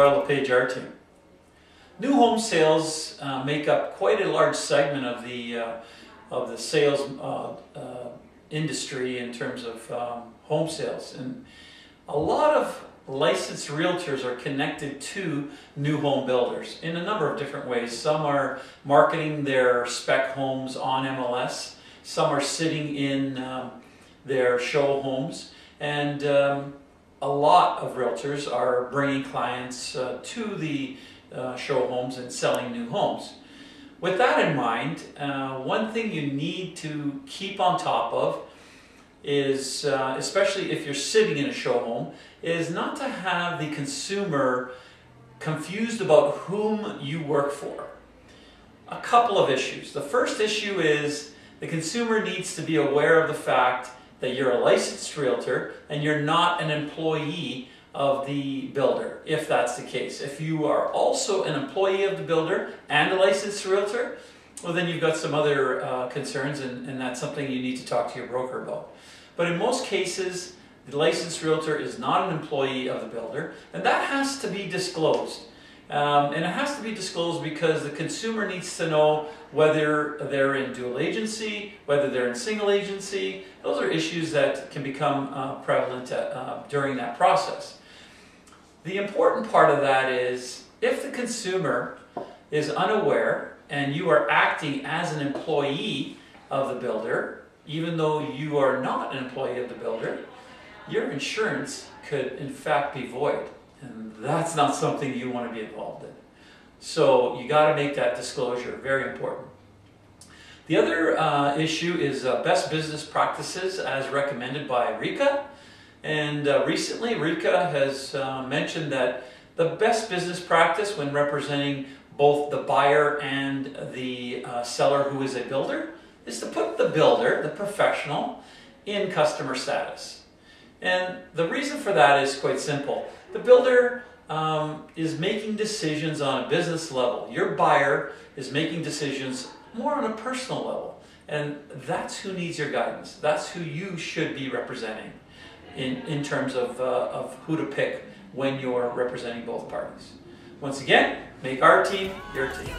Royal LePage our team. New home sales make up quite a large segment of the sales industry in terms of home sales, and a lot of licensed realtors are connected to new home builders in a number of different ways. Some are marketing their spec homes on MLS, some are sitting in their show homes, and a lot of realtors are bringing clients to the show homes and selling new homes. With that in mind, one thing you need to keep on top of is, especially if you're sitting in a show home, is not to have the consumer confused about whom you work for. A couple of issues. The first issue is the consumer needs to be aware of the fact that you're a licensed realtor and you're not an employee of the builder, if that's the case. If you are also an employee of the builder and a licensed realtor, well, then you've got some other concerns, and that's something you need to talk to your broker about. But in most cases, the licensed realtor is not an employee of the builder, and that has to be disclosed. And it has to be disclosed because the consumer needs to know whether they're in dual agency, whether they're in single agency. Those are issues that can become prevalent during that process. The important part of that is if the consumer is unaware and you are acting as an employee of the builder, even though you are not an employee of the builder, your insurance could in fact be void. And that's not something you want to be involved in. So you got to make that disclosure, very important. The other issue is best business practices as recommended by RECA. And recently RECA has mentioned that the best business practice when representing both the buyer and the seller who is a builder is to put the builder, the professional, in customer status. And the reason for that is quite simple. The builder is making decisions on a business level. Your buyer is making decisions more on a personal level. And that's who needs your guidance. That's who you should be representing in terms of who to pick when you're representing both parties. Once again, make our team your team.